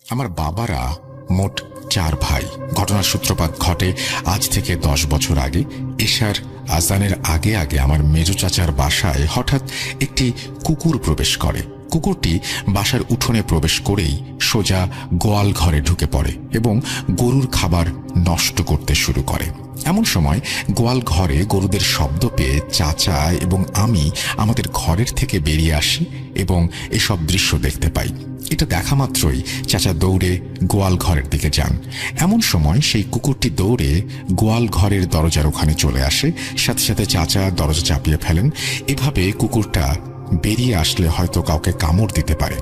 আমার বাবারা মোট 4 ভাই। ঘটনার সূত্রপাত ঘটে আজ থেকে 10 বছর আগে। এশার আজানের আগে আগে আমার মেজো চাচার বাসায় হঠাৎ একটি কুকুর প্রবেশ করে। কুকুরটি বাসার উঠোনে প্রবেশ করেই সোজা গোয়াল ঘরে ঢুকে পড়ে এবং গরুর খাবার নষ্ট করতে শুরু করে। এমন সময় গোয়াল ঘরে গরুদের শব্দ পেয়ে চাচা এবং আমি আমাদের ঘরের থেকে বেরিয়ে আসি এবং এসব দৃশ্য দেখতে পাই। এটা দেখা মাত্রই চাচা দৌড়ে গোয়াল ঘরের দিকে যান। এমন সময় সেই কুকুরটি দৌড়ে গোয়াল ঘরের দরজার ওখানে চলে আসে। সাথে সাথে চাচা দরজা চাপিয়ে ফেলেন। এভাবে কুকুরটা বেরিয়ে আসলে হয়তো কাউকে কামড় দিতে পারে।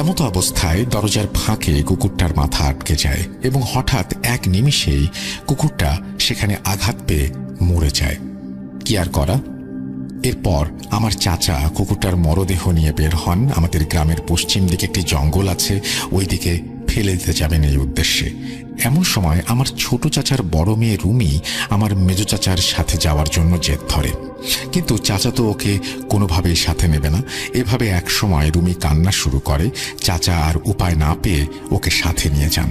এমতো অবস্থায় দরজার ফাঁকে কুকুরটার মাথা আটকে যায় এবং হঠাৎ এক নিমিষেই কুকুরটা সেখানে আঘাত পেয়ে মরে যায়। কি আর করা? এরপর আমার চাচা কুকুরটার মরদেহ নিয়ে বের হন। আমাদের গ্রামের পশ্চিম দিকে একটি জঙ্গল আছে, ওই দিকে ফেলে দিতে যাবেন এই উদ্দেশ্যে। এমন সময় আমার ছোট চাচার বড় মেয়ে রুমি আমার মেজো চাচার সাথে যাওয়ার জন্য জেদ ধরে, কিন্তু চাচা তো ওকে কোনোভাবেই সাথে নেবে না। এভাবে এক সময় রুমি কান্না শুরু করে। চাচা আর উপায় না পেয়ে ওকে সাথে নিয়ে যান।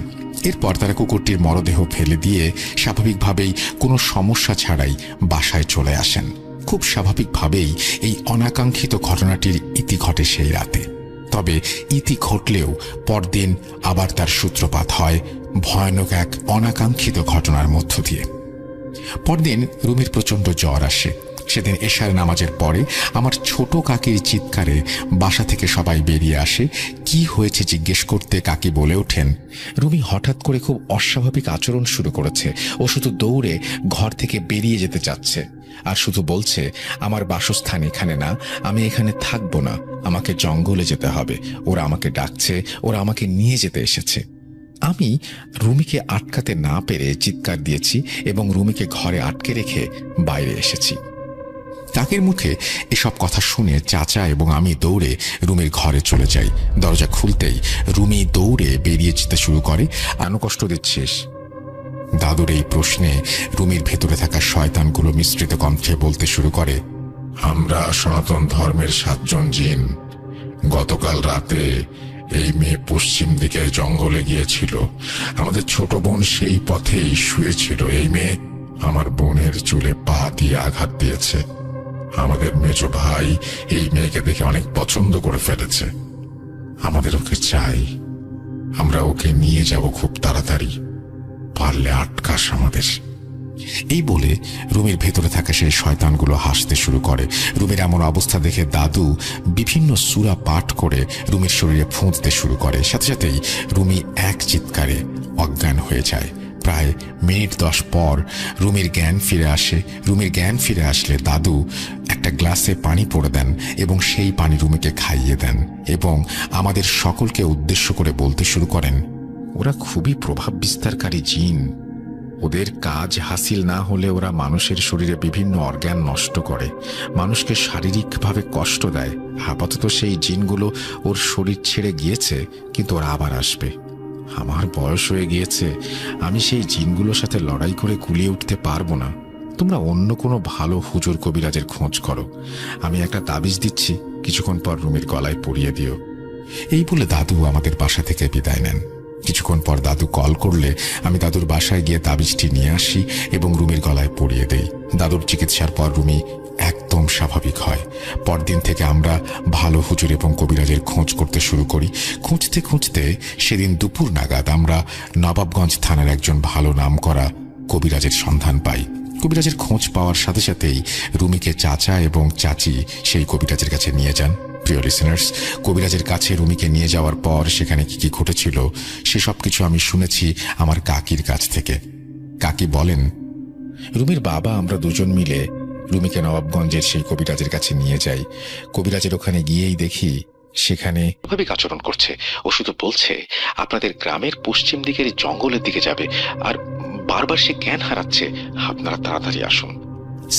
এরপর তারা কুকুরটির মরদেহ ফেলে দিয়ে স্বাভাবিকভাবেই কোনো সমস্যা ছাড়াই বাসায় চলে আসেন। খুব স্বাভাবিকভাবেই এই অনাকাঙ্ক্ষিত ঘটনাটির ইতি ঘটে সেই রাতে। তবে ইতি ঘটলেও পরদিন আবার তার সূত্রপাত হয় ভয়ানক এক অনাকাঙ্ক্ষিত ঘটনার মধ্য দিয়ে। পরদিন রুমির প্রচণ্ড জ্বর আসে। সেদিন এশার নামাজের পরে আমার ছোট কাকির চিৎকারে বাসা থেকে সবাই বেরিয়ে আসে। কি হয়েছে জিজ্ঞেস করতে কাকি বলে ওঠেন, রুমি হঠাৎ করে খুব অস্বাভাবিক আচরণ শুরু করেছে। ও শুধু দৌড়ে ঘর থেকে বেরিয়ে যেতে চাচ্ছে আর শুধু বলছে, আমার বাসস্থান এখানে না, আমি এখানে থাকবো না, আমাকে জঙ্গলে যেতে হবে, ওরা আমাকে ডাকছে, ওরা আমাকে নিয়ে যেতে এসেছে। আমি রুমিকে আটকাতে না পেরে চিৎকার দিয়েছি এবং রুমিকে ঘরে আটকে রেখে বাইরে এসেছি। কাকের মুখে এসব কথা শুনে চাচা এবং আমি দৌড়ে রুমির ঘরে চলে যাই। দরজা খুলতেই রুমি দৌড়ে বেরিয়ে যেতে শুরু করে। আনো কষ্ট দিচ্ছিস? দাদুর এই প্রশ্নে রুমির ভেতরে থাকা শয়তানগুলো মিশ্রিত কণ্ঠে বলতে শুরু করে, আমরা সনাতন ধর্মের 7 জন জিন। গতকাল রাতে এই মেয়ে পশ্চিম দিকের জঙ্গলে গিয়েছিল। আমাদের ছোট বোন সেই পথেই শুয়েছিল। এই মেয়ে আমার বোনের চুলে পা দিয়ে আঘাত দিয়েছে। আমাদের মেজো ভাই এই মেয়েকে দেখে অনেক পছন্দ করে ফেলেছে। আমাদের ওকে চাই। আমরা ওকে নিয়ে যাব খুব তাড়াতাড়ি, পারলে আটকাস আমাদের। এই বলে রুমির ভেতরে থাকা সেই শয়তানগুলো হাসতে শুরু করে। রুমির এমন অবস্থা দেখে দাদু বিভিন্ন সূরা পাঠ করে রুমির শরীরে ফুঁদতে শুরু করে। সাথে সাথেই রুমি এক চিৎকারে অজ্ঞান হয়ে যায়। প্রায় মিনিট 10 পর রুমির জ্ঞান ফিরে আসে। রুমির জ্ঞান ফিরে আসলে দাদু একটা গ্লাসে পানি পড়ে দেন এবং সেই পানি রুমিকে খাইয়ে দেন এবং আমাদের সকলকে উদ্দেশ্য করে বলতে শুরু করেন, ওরা খুবই প্রভাব বিস্তারকারী জিন। ওদের কাজ হাসিল না হলে ওরা মানুষের শরীরে বিভিন্ন অর্গান নষ্ট করে, মানুষকে শারীরিকভাবে কষ্ট দেয়। আপাতত সেই জিনগুলো ওর শরীর ছেড়ে গিয়েছে, কিন্তু ওরা আবার আসবে। আমার বয়স হয়ে গিয়েছে, আমি সেই জিনগুলোর সাথে লড়াই করে কুলিয়ে উঠতে পারবো না। তোমরা অন্য কোনো ভালো হুজুর কবিরাজের খোঁজ করো। আমি একটা তাবিজ দিচ্ছি, কিছুক্ষণ পর রুমির গলায় পরিয়ে দিও। এই বলে দাদু আমাদের বাসা থেকে বিদায় নেন। কিছুক্ষণ পর দাদু কল করলে আমি দাদুর বাসায় গিয়ে তাবিজটি নিয়ে আসি এবং রুমির গলায় পরিয়ে দেই। দাদুর চিকিৎসার পর রুমি একদম স্বাভাবিক হয়। পরদিন থেকে আমরা ভালো হুজুর এবং কবিরাজের খোঁজ করতে শুরু করি। খুঁজতে খুঁজতে সেদিন দুপুর নাগাদ আমরা নবাবগঞ্জ থানার একজন ভালো নাম করা কবিরাজের সন্ধান পাই। কবিরাজের খোঁজ পাওয়ার সাথে সাথেই রুমিকে চাচা এবং চাচি সেই কবিরাজের কাছে নিয়ে যান। প্রিয় লিসেনার্স, কবিরাজের কাছে রুমিকে নিয়ে যাওয়ার পর সেখানে কি কি ঘটেছিল সেসব কিছু আমি শুনেছি আমার কাকির কাছ থেকে। কাকি বলেন, রুমির বাবা আমরা দুজন মিলে রুমিকে নবাবগঞ্জের সেই কবিরাজের কাছে নিয়ে যাই। কবিরাজের ওখানে গিয়েই দেখি সেখানে স্বাভাবিক আচরণ করছে। ও শুধু বলছে আপনাদের গ্রামের পশ্চিম দিকের জঙ্গলের দিকে যাবে, আর বারবার সে জ্ঞান হারাচ্ছে, আপনারা তাড়াতাড়ি আসুন।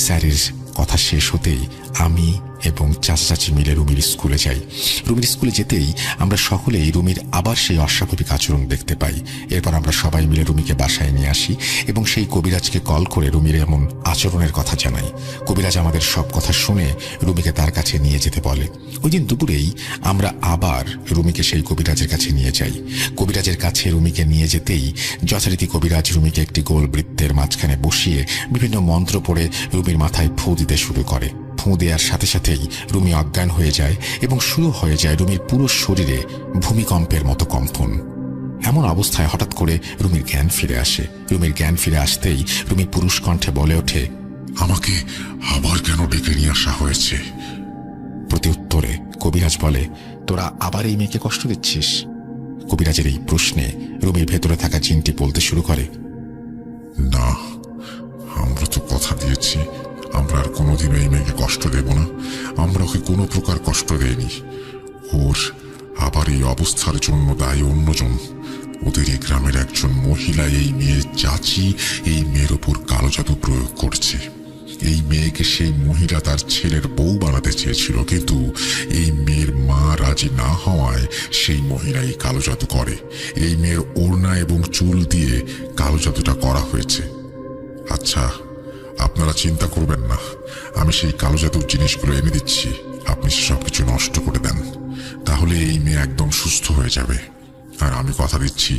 স্যারের কথা শেষ হতেই আমি এবং চাচি মিলে রুমির স্কুলে যাই। রুমির স্কুলে যেতেই আমরা সকলেই রুমির আবার সেই অস্বাভাবিক আচরণ দেখতে পাই। এরপর আমরা সবাই মিলে রুমিকে বাসায় নিয়ে আসি এবং সেই কবিরাজকে কল করে রুমির এমন আচরণের কথা জানাই। কবিরাজ আমাদের সব কথা শুনে রুমিকে তার কাছে নিয়ে যেতে বলে। ওই দিন দুপুরেই আমরা আবার রুমিকে সেই কবিরাজের কাছে নিয়ে যাই। কবিরাজের কাছে রুমিকে নিয়ে যেতেই যথারীতি কবিরাজ রুমিকে একটি গোল বৃত্তের মাঝখানে বসিয়ে বিভিন্ন মন্ত্র পড়ে রুমির মাথায় ফু দিতে শুরু করে। ফু দেওয়ার সাথে সাথেই রুমি অজ্ঞান হয়ে যায় এবং শুরু হয়ে যায় রুমির পুরো শরীরে ভূমিকম্পের মতো কম্পন। এমন অবস্থায় হঠাৎ করে রুমির জ্ঞান ফিরে আসে। রুমির জ্ঞান ফিরে আসতেই রুমি পুরুষ কণ্ঠে বলে ওঠে, আমাকে আবার কেন ডেকে নিয়ে আসা হয়েছে? প্রতি উত্তরে কবিরাজ বলে, তোরা আবার এই মেয়েকে কষ্ট দিচ্ছিস? কবিরাজের এই প্রশ্নে রুমির ভেতরে থাকা জিনটি বলতে শুরু করে, না, আমরা তো কথা দিয়েছি আমরা আর কোনোদিন এই মেয়েকে কষ্ট দেব না। আমরা ওকে কোনো প্রকার কষ্ট দেইনি। ওর আবার এই অবস্থার জন্য দায়ী অন্যজন। ওদের এই গ্রামের একজন মহিলা এই মেয়ের চাচি এই মেয়ের ওপর কালো জাদু প্রয়োগ করছে। এই মেয়েকে সেই মহিলা তার ছেলের বউ বানাতে চেয়েছিল, কিন্তু এই মেয়ের মা রাজি না হওয়ায় সেই মহিলা এই কালো জাদু করে। এই মেয়ের ওড়না এবং চুল দিয়ে কালো জাদুটা করা হয়েছে। আচ্ছা, আপনারা চিন্তা করবেন না, আমি সেই কালো জাদুর জিনিসগুলো এনে দিচ্ছি, আপনি সবকিছু নষ্ট করে দেন, তাহলে এই মেয়ে একদম সুস্থ হয়ে যাবে। আর আমি কথা দিচ্ছি,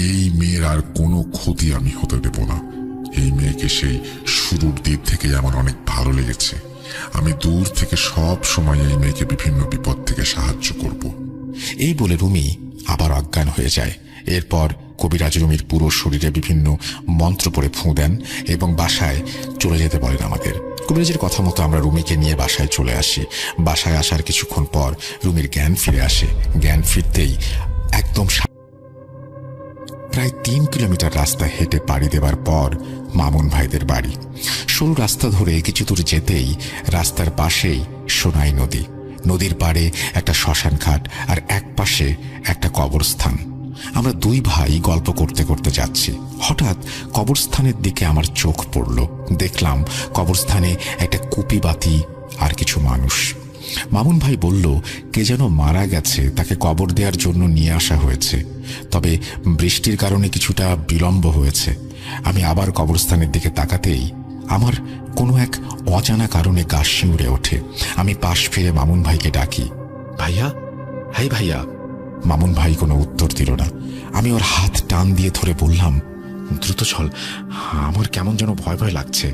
এই মেয়ের আর কোনো ক্ষতি আমি হতে দেব না। এই মেয়েকে সেই শুরুর দিক থেকে আমার অনেক ভালো লেগেছে। আমি দূর থেকে সব সময় এই মেয়েকে বিভিন্ন বিপদ থেকে সাহায্য করব। এই বলে রুমি আবার অজ্ঞান হয়ে যায়। এরপর কবিরাজ রুমির পুরো শরীরে বিভিন্ন মন্ত্র পড়ে ফু দেন এবং বাসায় চলে যেতে বলেন আমাদের। কবিরাজের কথা মতো আমরা রুমিকে নিয়ে বাসায় চলে আসি। বাসায় আসার কিছুক্ষণ পর রুমির জ্ঞান ফিরে আসে। জ্ঞান ফিরতেই একদম প্রায় 3 কিলোমিটার রাস্তা হেঁটে পাড়ি দেবার পর মামুন ভাইদের বাড়ি। সরু রাস্তা ধরে কিছু দূর যেতেই রাস্তার পাশেই সোনাই নদী। নদীর পাড়ে একটা শ্মশান ঘাট আর এক পাশে একটা কবরস্থান। আমরা দুই ভাই গল্প করতে করতে যাচ্ছি। হঠাৎ কবরস্থানের দিকে আমার চোখ পড়ল। দেখলাম কবরস্থানে একটা কুপি বাতি আর কিছু মানুষ। মামুন ভাই বলল, কে যেন মারা গেছে, তাকে কবর দেওয়ার জন্য নিয়ে আসা হয়েছে, তবে বৃষ্টির কারণে কিছুটা বিলম্ব হয়েছে। আমি আবার কবরস্থানের দিকে তাকাতেই আমার কোনো এক অজানা কারণে গা শিউরে ওঠে। আমি পাশ ফিরে মামুন ভাইকে ডাকি, ভাইয়া, হাই ভাইয়া। মামুন ভাই কোনো উত্তর দিল না। আমি ওর হাত টান দিয়ে ধরে বললাম, দ্রুত চল, আমার কেমন যেন ভয় ভয় লাগছে।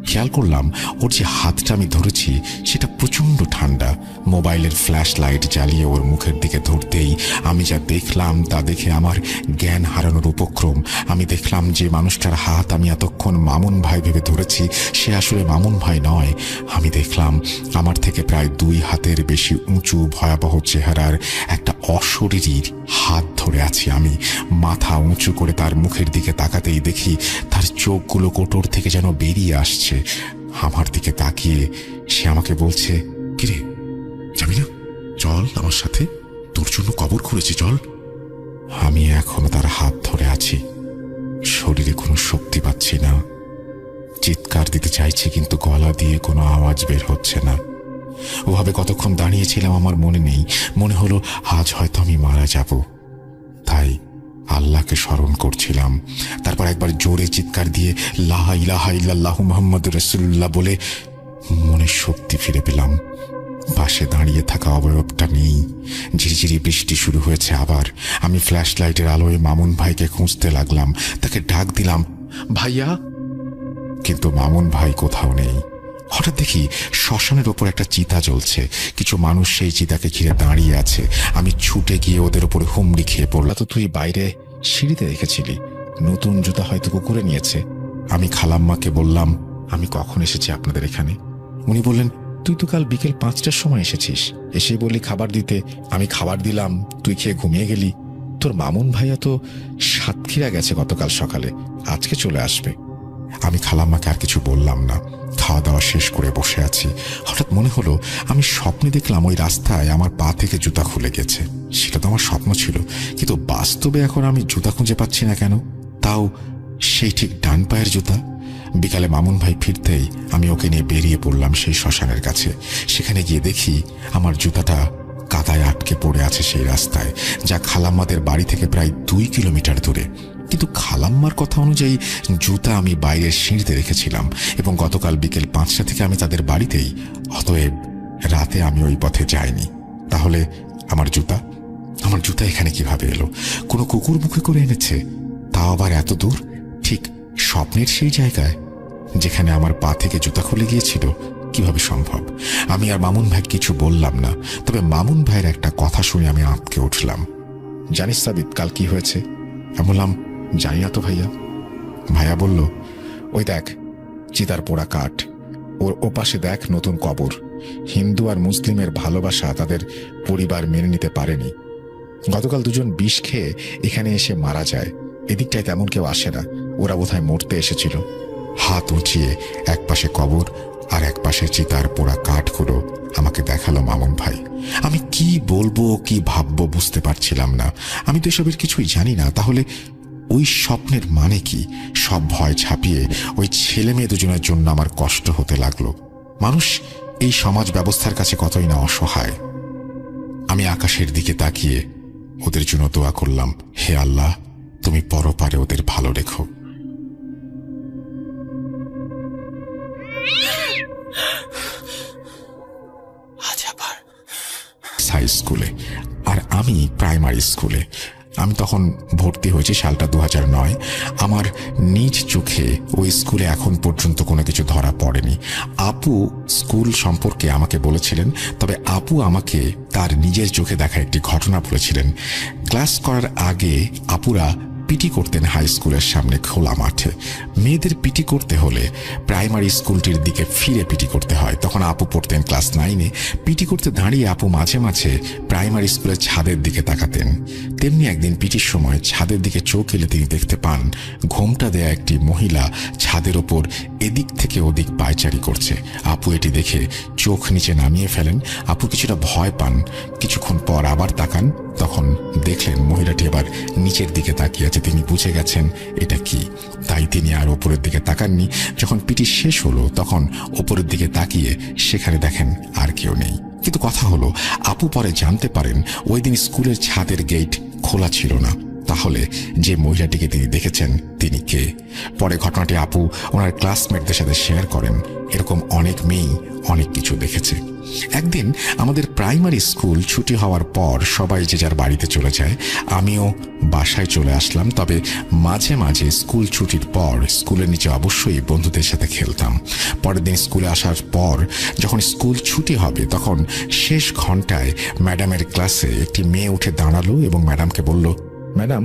খেয়াল করলাম ওর যে হাতটা আমি ধরেছি সেটা প্রচণ্ড ঠান্ডা। মোবাইলের ফ্ল্যাশ লাইট জ্বালিয়ে ওর মুখের দিকে ধরতেই আমি যা দেখলাম তা দেখে আমার জ্ঞান হারানোর উপক্রম। আমি দেখলাম যে মানুষটার হাত আমি এতক্ষণ মামুন ভাই ভেবে ধরেছি সে আসলে মামুন ভাই নয়। আমি দেখলাম আমার থেকে প্রায় 2 হাতের বেশি উঁচু ভয়াবহ চেহারার একটা অশরীরীর হাত ধরে আছি আমি। মাথা উঁচু করে তার মুখের দিকে তাকাতেই দেখি তার চোখগুলো কোটর থেকে যেন বেরিয়ে আসছে। আমার দিকে তাকিয়ে সে আমাকে বলছে, কিরে যাবি না? চল আমার সাথে, তোর জন্য কবর খুঁড়েছি, চল। আমি এখনো তার হাত ধরে আছি। শরীরে কোনো শক্তি পাচ্ছি না। চিৎকার দিতে চাইছি কিন্তু গলা দিয়ে কোনো আওয়াজ বের হচ্ছে না। ওভাবে কতক্ষণ দাঁড়িয়েছিলাম আমার মনে নেই। মনে হলো আজ হয়তো আমি মারা যাব। তাই আল্লাহকে স্মরণ করছিলাম। তারপর একবার জোরে চিৎকার দিয়ে লা ইলাহা ইল্লাল্লাহু মুহাম্মাদুর রাসূলুল্লাহ বলে মনে শক্তি ফিরে পেলাম। পাশে দাঁড়িয়ে থাকা অবয়বটা নেই। ঝিরিঝিরি বৃষ্টি শুরু হয়েছে আবার। আমি ফ্ল্যাশ লাইটের আলোয় মামুন ভাইকে খুঁজতে লাগলাম। তাকে ডাক দিলাম, ভাইয়া, কিন্তু মামুন ভাই কোথাও নেই। হঠাৎ দেখি শ্মশানের ওপর একটা চিতা জ্বলছে। কিছু মানুষ সেই চিতাকে ঘিরে দাঁড়িয়ে আছে। আমি ছুটে গিয়ে ওদের উপরে হুমড়ি খেয়ে পড়লাম। তো তুই বাইরে সিঁড়িতে রেখেছিলি, নতুন জুতা হয়তো কুকুরে নিয়েছে। আমি খালাম্মাকে বললাম, আমি কখন এসেছি আপনাদের এখানে? উনি বললেন, তুই তো কাল বিকেল 5টার সময় এসেছিস, এসে বললি খাবার দিতে, আমি খাবার দিলাম, তুই খেয়ে ঘুমিয়ে গেলি। তোর মামুন ভাইয়া তো সাতক্ষীরা গেছে গতকাল সকালে, আজকে চলে আসবে। আমি খালাম্মাকে আর কিছু বললাম না। খাওয়া দাওয়া শেষ করে বসে আছি। হঠাৎ মনে হলো আমি স্বপ্নে দেখলাম ওই রাস্তায় আমার পা থেকে জুতা খুলে গেছে। সেটা তো আমার স্বপ্ন ছিল, কিন্তু বাস্তবে এখন আমি জুতা খুঁজে পাচ্ছি না কেন, তাও সেই ঠিক ডান পায়ের জুতা। বিকালে মামুন ভাই ফিরতেই আমি ওকে নিয়ে বেরিয়ে পড়লাম সেই শ্মশানের কাছে। সেখানে গিয়ে দেখি আমার জুতাটা কাদায় আটকে পড়ে আছে সেই রাস্তায়, যা খালাম্মাদের বাড়ি থেকে প্রায় 2 কিলোমিটার দূরে। কিন্তু খালাম্মার কথা অনুযায়ী জুতা আমি বাইরের সিঁড়িতে রেখেছিলাম এবং গতকাল বিকেল 5টা থেকে আমি তাদের বাড়িতেই। অতএব রাতে আমি ওই পথে যাইনি। তাহলে আমার জুতা এখানে কিভাবে এলো? কোনো কুকুর মুখে করে এনেছে, তাও আবার এত দূর, ঠিক স্বপ্নের সেই জায়গায় যেখানে আমার পা থেকে জুতা খুলে গিয়েছিল। কিভাবে সম্ভব? আমি আর মামুন ভাই কিছু বললাম না। তবে মামুন ভাইয়ের একটা কথা শুনে আমি আঁতকে উঠলাম। জানিস সাবিত, কাল কি হয়েছে? আমি বললাম, জানি না তো ভাইয়া। ভাইয়া বলল, ওই দেখ চিতার পোড়া কাঠ, ওর ওপাশে দেখ নতুন কবর। হিন্দু আর মুসলিমের ভালোবাসা তাদের পরিবার মেনে নিতে পারেনি। গতকাল দুজন বিষ খেয়ে এখানে এসে মারা যায়। এদিকটায় তেমন কেউ আসে না, ওরা বোধহয় মরতে এসেছিল। হাত উঁচিয়ে এক পাশে কবর আর এক পাশে চিতার পোড়া কাঠগুলো আমাকে দেখালো মামুন ভাই। আমি কি বলবো কি ভাববো বুঝতে পারছিলাম না। আমি তো এসবের কিছুই জানি না। তাহলে ওই স্বপ্নের মানে কি? সব ভয় ছাপিয়ে ওই ছেলে মেয়ে দুজনের জন্য আমার কষ্ট হতে লাগলো। মানুষ এই সমাজ ব্যবস্থার কাছে কতই না অসহায়। আমি আকাশের দিকে তাকিয়ে ওদের জন্য দোয়া করলাম, হে আল্লাহ, তুমি পরপারে ওদের ভালো রেখো। হাই স্কুলে আর আমি প্রাইমারি স্কুলে। আমি তখন ভর্তি হয়েছি সালটা 2009। আমার নিজ চোখে ওই স্কুলে এখন পর্যন্ত কোনো কিছু ধরা পড়েনি। আপু স্কুল সম্পর্কে আমাকে বলেছিলেন, তবে আপু আমাকে তার নিজের চোখে দেখা একটি ঘটনা বলেছিলেন। ক্লাস করার আগে আপুরা পিটি করতেন হাই স্কুলের সামনে খোলা মাঠে। মেয়েদের পিটি করতে হলে প্রাইমারি স্কুলটির দিকে ফিরে পিটি করতে হয়। তখন আপু পড়তেন ক্লাস 9-এ। পিটি করতে দাঁড়িয়ে আপু মাঝে মাঝে প্রাইমারি স্কুলের ছাদের দিকে তাকাতেন। তেমনি একদিন পিটির সময় ছাদের দিকে চোখ এলে তিনি দেখতে পান ঘোমটা দেয়া একটি মহিলা ছাদের ওপর এদিক থেকে ওদিক পায়চারি করছে। আপু এটি দেখে চোখ নিচে নামিয়ে ফেলেন। আপু কিছুটা ভয় পান। কিছুক্ষণ পর আবার তাকান, তখন দেখলেন মহিলাটি এবার নিচের দিকে তাকিয়ে আছে। তিনি বুঝে গেছেন এটা কি, তাই তিনি আর ওপরের দিকে তাকাননি। যখন পিটি শেষ হলো তখন ওপরের দিকে তাকিয়ে সেখানে দেখেন আর কেউ নেই। কিন্তু কথা হলো, আপু পরে জানতে পারেন ওই দিন স্কুলের ছাদের গেট খোলা ছিল না। তাহলে যে মহিলাটিকে তিনি দেখেছেন তিনি কে? পরে ঘটনাটি আপু ওনার ক্লাসমেটদের সাথে শেয়ার করেন। এরকম অনেক মেয়েই অনেক কিছু দেখেছে। একদিন আমাদের প্রাইমারি স্কুল ছুটি হওয়ার পর সবাই যে যার বাড়িতে চলে যায়। আমিও বাসায় চলে আসলাম। তবে মাঝে মাঝে স্কুল ছুটির পর স্কুলের নিচে অবশ্যই বন্ধুদের সাথে খেলতাম। পরের দিন স্কুলে আসার পর যখন স্কুল ছুটি হবে তখন শেষ ঘন্টায় ম্যাডামের ক্লাসে একটি মেয়ে উঠে দাঁড়ালো এবং ম্যাডামকে বলল, ম্যাডাম,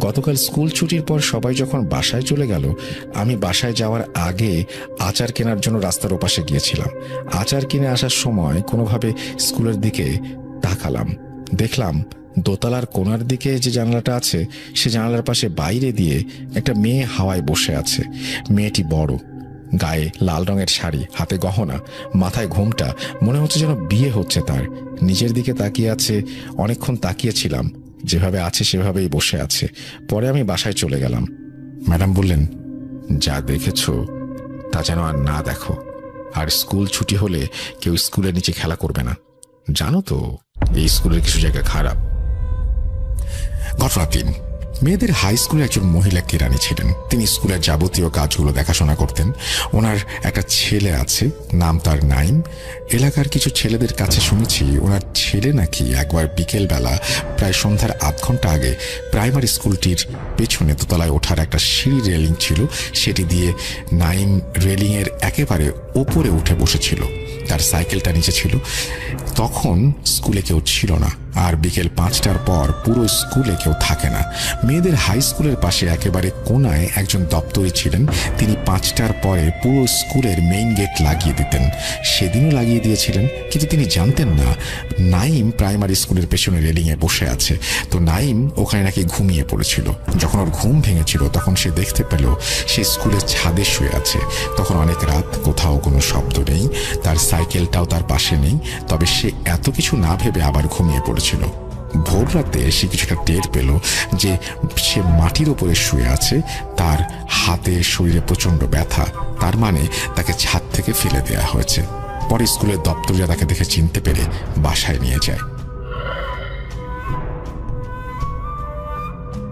গতকাল স্কুল ছুটির পর সবাই যখন বাসায় চলে গেল, আমি বাসায় যাওয়ার আগে আচার কেনার জন্য রাস্তার ওপাশে গিয়েছিলাম। আচার কিনে আসার সময় কোনোভাবে স্কুলের দিকে তাকালাম। দেখলাম দোতলার কোণার দিকে যে জানালাটা আছে সে জানালার পাশে বাইরে দিয়ে একটা মেয়ে হাওয়ায় বসে আছে। মেয়েটি বড়, গায়ে লাল রঙের শাড়ি, হাতে গহনা, মাথায় ঘোমটা, মনে হচ্ছে যেন বিয়ে হচ্ছে তার। নিজের দিকে তাকিয়ে আছে। অনেকক্ষণ তাকিয়েছিলাম, যেভাবে আছে সেভাবেই বসে আছে। পরে আমি বাসায় চলে গেলাম। ম্যাডাম বললেন, যা দেখেছ তা যেন আর না দেখো, আর স্কুল ছুটি হলে কেউ স্কুলের নিচে খেলা করবে না। জানো তো এই স্কুলের কিছু জায়গা খারাপ। ঘটনা 3। মেয়েদের হাই স্কুলে একজন মহিলা কেরানি ছিলেন। তিনি স্কুলের যাবতীয় কাজগুলো দেখাশোনা করতেন। ওনার একটা ছেলে আছে, নাম তার নাইম। এলাকার কিছু ছেলেদের কাছে শুনেছি ওনার ছেলে নাকি একবার বিকেলবেলা প্রায় সন্ধ্যার আধ ঘন্টা আগে প্রাইমারি স্কুলটির পেছনে দোতলায় ওঠার একটা সিঁড়ি রেলিং ছিল, সেটি দিয়ে নাইম রেলিংয়ের একেবারে ওপরে উঠে বসেছিল। তার সাইকেলটা নিচে ছিল। তখন স্কুলে কেউ ছিল না, আর বিকেল 5টার পর পুরো স্কুলে কেউ থাকে না। মেয়েদের হাই স্কুলের পাশে একেবারে কোনায় একজন দপ্তরি ছিলেন। তিনি 5টার পরে পুরো স্কুলের মেইন গেট লাগিয়ে দিতেন। সেদিনও লাগিয়ে দিয়েছিলেন, কিন্তু তিনি জানতেন না নাইম প্রাইমারি স্কুলের পেছনে রেলিংয়ে বসে আছে। তো নাইম ওখানে নাকি ঘুমিয়ে পড়েছিল। যখন ওর ঘুম ভেঙেছিল তখন সে দেখতে পেল সে স্কুলের ছাদে শুয়ে আছে। তখন অনেক রাত, কোথাও কোনো শব্দ নেই, তার সাইকেলটাও তার পাশে নেই। তবে সে এত কিছু না ভেবে আবার ঘুমিয়ে পড়েছিল। ভোর রাতে সে কিছুটা টের পেল যে সে মাটির ওপরে শুয়ে আছে, তার হাতে শরীরে প্রচণ্ড ব্যথা। তার মানে তাকে ছাদ থেকে ফেলে দেওয়া হয়েছে। পরে স্কুলের দপ্তরিরা তাকে দেখে চিনতে পেরে বাসায় নিয়ে যায়।